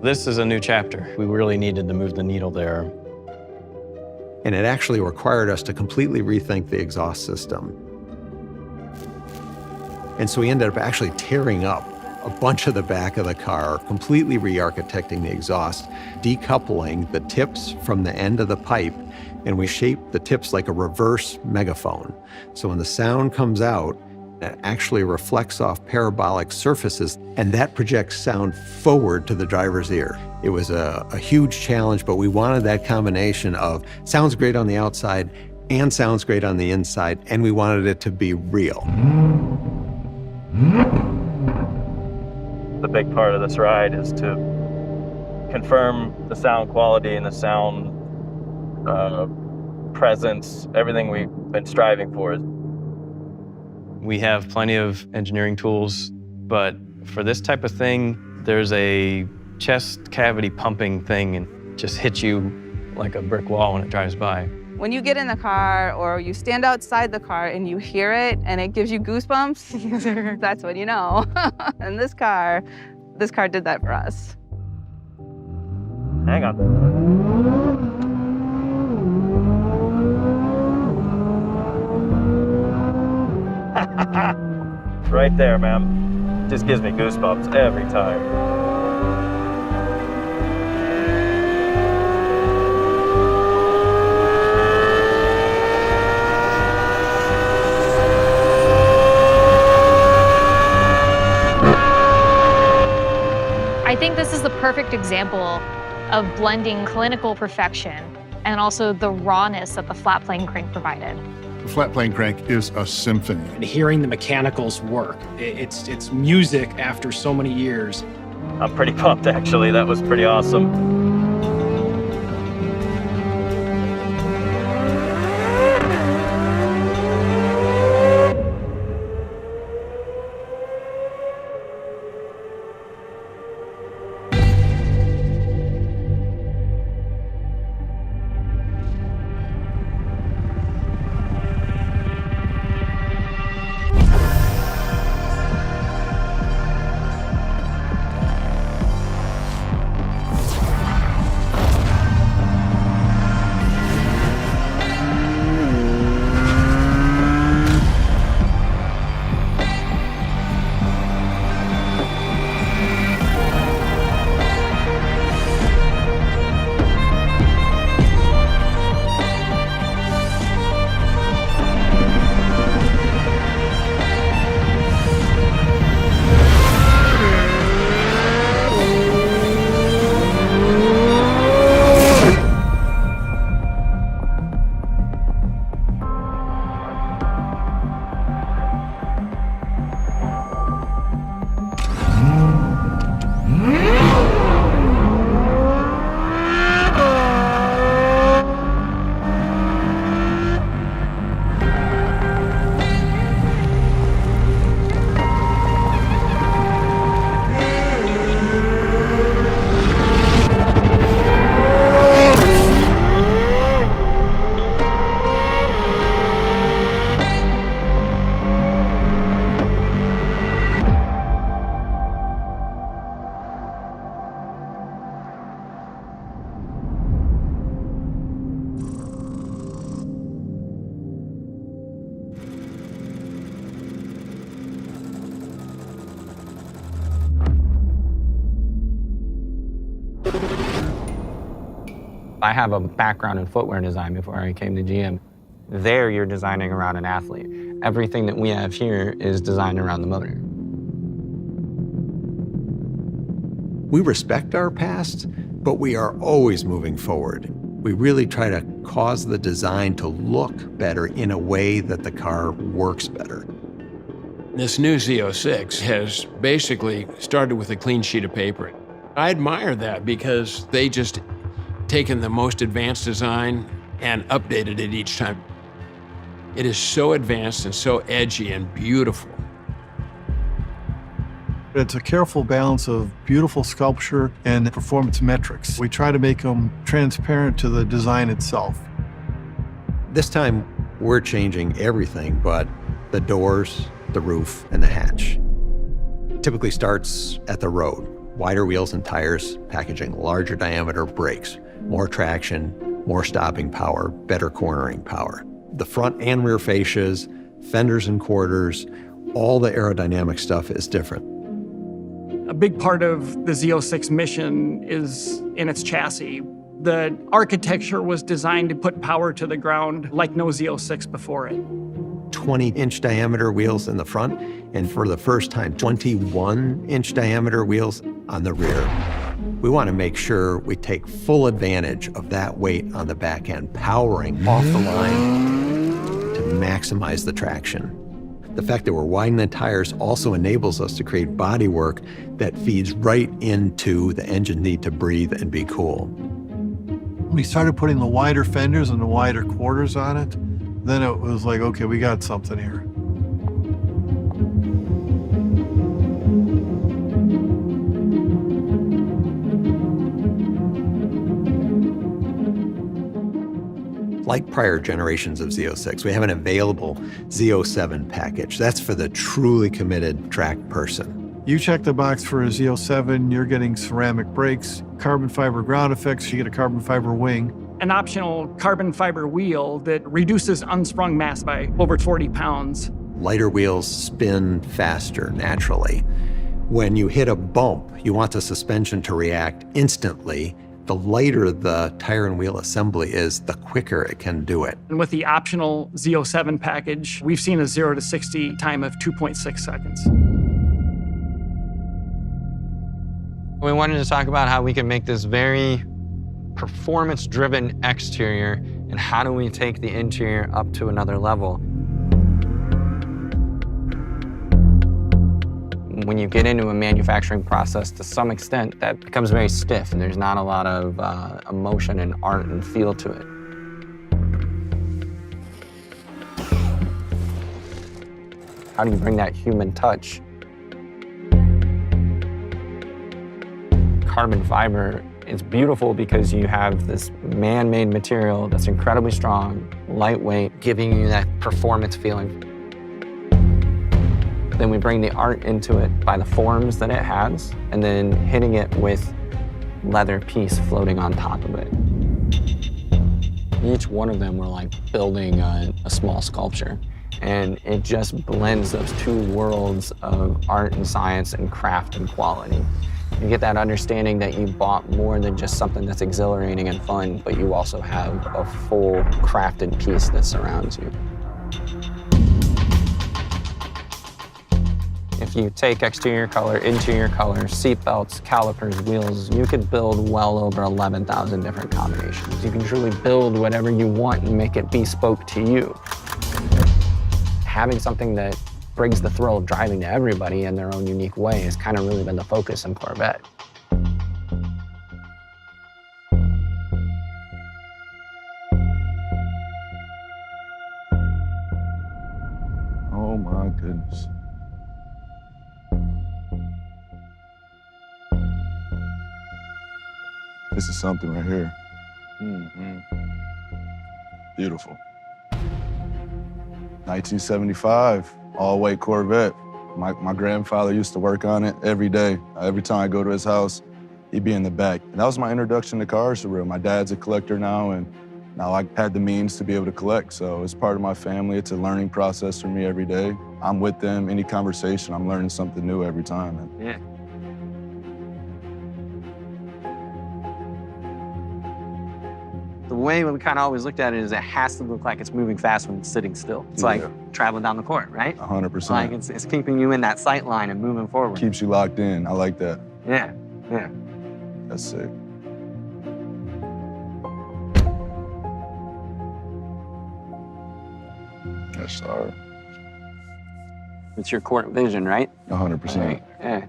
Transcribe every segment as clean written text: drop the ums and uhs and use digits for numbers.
This is a new chapter. We really needed to move the needle there. And it actually required us to completely rethink the exhaust system. And so we ended up actually tearing up a bunch of the back of the car, completely re-architecting the exhaust, decoupling the tips from the end of the pipe, and we shaped the tips like a reverse megaphone. So when the sound comes out, it actually reflects off parabolic surfaces, and that projects sound forward to the driver's ear. It was a huge challenge, but we wanted that combination of sounds great on the outside and sounds great on the inside, and we wanted it to be real. The big part of this ride is to confirm the sound quality and the sound presence, everything we've been striving for. We have plenty of engineering tools, but for this type of thing, there's a chest cavity pumping thing and just hits you like a brick wall when it drives by. When you get in the car or you stand outside the car and you hear it and it gives you goosebumps, that's when you know. And this car did that for us. Hang on. Right there, man. Just gives me goosebumps every time. I think this is the perfect example of blending clinical perfection and also the rawness that the flat plane crank provided. The flat plane crank is a symphony. And hearing the mechanicals work, it's music after so many years. I'm pretty pumped, actually. That was pretty awesome. I have a background in footwear design before I came to GM. There, you're designing around an athlete. Everything that we have here is designed around the motor. We respect our past, but we are always moving forward. We really try to cause the design to look better in a way that the car works better. This new Z06 has basically started with a clean sheet of paper. I admire that because they just taken the most advanced design and updated it each time. It is so advanced and so edgy and beautiful. It's a careful balance of beautiful sculpture and performance metrics. We try to make them transparent to the design itself. This time, we're changing everything but the doors, the roof, and the hatch. It typically starts at the road. Wider wheels and tires, packaging larger diameter brakes, more traction, more stopping power, better cornering power. The front and rear fascias, fenders and quarters, all the aerodynamic stuff is different. A big part of the Z06 mission is in its chassis. The architecture was designed to put power to the ground like no Z06 before it. 20-inch diameter wheels in the front, and for the first time, 21-inch diameter wheels on the rear. We want to make sure we take full advantage of that weight on the back end, powering off the line to maximize the traction. The fact that we're widening the tires also enables us to create bodywork that feeds right into the engine's need to breathe and be cool. When we started putting the wider fenders and the wider quarters on it, then it was like, okay, we got something here. Like prior generations of Z06, we have an available Z07 package. That's for the truly committed track person. You check the box for a Z07, you're getting ceramic brakes, carbon fiber ground effects, you get a carbon fiber wing. An optional carbon fiber wheel that reduces unsprung mass by over 40 pounds. Lighter wheels spin faster naturally. When you hit a bump, you want the suspension to react instantly. The lighter the tire and wheel assembly is, the quicker it can do it. And with the optional Z07 package, we've seen a 0 to 60 time of 2.6 seconds. We wanted to talk about how we can make this very performance-driven exterior, and how do we take the interior up to another level. When you get into a manufacturing process, to some extent, that becomes very stiff, and there's not a lot of emotion and art and feel to it. How do you bring that human touch? Carbon fiber is beautiful because you have this man-made material that's incredibly strong, lightweight, giving you that performance feeling. Then we bring the art into it by the forms that it has, and then hitting it with leather piece floating on top of it. Each one of them were like building a small sculpture, and it just blends those two worlds of art and science and craft and quality. You get that understanding that you bought more than just something that's exhilarating and fun, but you also have a full crafted piece that surrounds you. If you take exterior color, interior color, seat belts, calipers, wheels, you could build well over 11,000 different combinations. You can truly build whatever you want and make it bespoke to you. Having something that brings the thrill of driving to everybody in their own unique way has kind of really been the focus in Corvette. Oh my goodness. This is something right here. Beautiful. 1975, all-white Corvette. My grandfather used to work on it every day. Every time I go to his house, he'd be in the back. And that was my introduction to cars for real. My dad's a collector now, and now I had the means to be able to collect. So it's part of my family. It's a learning process for me every day. I'm with them. Any conversation, I'm learning something new every time. Yeah. The way we kind of always looked at it is it has to look like it's moving fast when it's sitting still. It's like traveling down the court, right? 100%. Like it's keeping you in that sight line and moving forward. Keeps you locked in. I like that. Yeah, yeah. That's sick. That's hard. It's your court vision, right? 100%. Right. Yeah.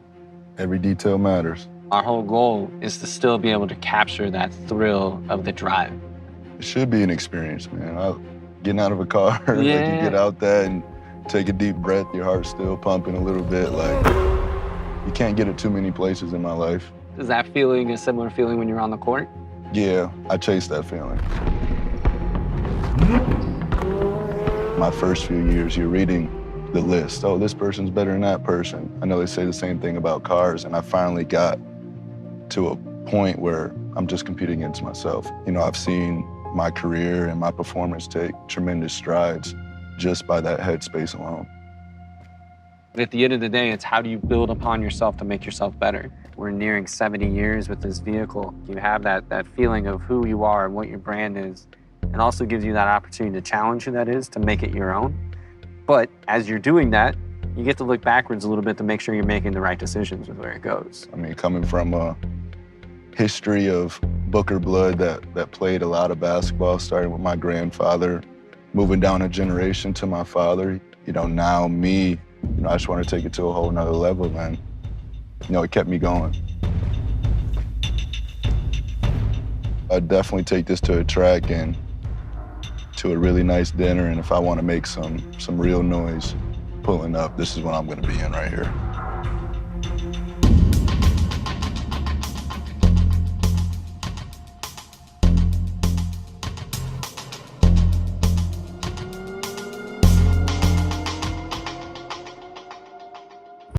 Every detail matters. Our whole goal is to still be able to capture that thrill of the drive. It should be an experience, man. Getting out of a car, like you get out there and take a deep breath, your heart's still pumping a little bit. Like, you can't get it too many places in my life. Is that feeling a similar feeling when you're on the court? Yeah, I chase that feeling. My first few years, you're reading the list. Oh, this person's better than that person. I know they say the same thing about cars, and I finally got to a point where I'm just competing against myself. You know, I've seen my career and my performance take tremendous strides just by that headspace alone. At the end of the day, it's how do you build upon yourself to make yourself better? We're nearing 70 years with this vehicle. You have that feeling of who you are and what your brand is, and also gives you that opportunity to challenge who that is, to make it your own. But as you're doing that, you get to look backwards a little bit to make sure you're making the right decisions with where it goes. I mean, coming from a history of Booker blood that played a lot of basketball, starting with my grandfather, moving down a generation to my father, you know, now me, you know, I just want to take it to a whole nother level, and, you know, it kept me going. I definitely take this to a track and to a really nice dinner, and if I want to make some real noise pulling up, this is what I'm going to be in right here.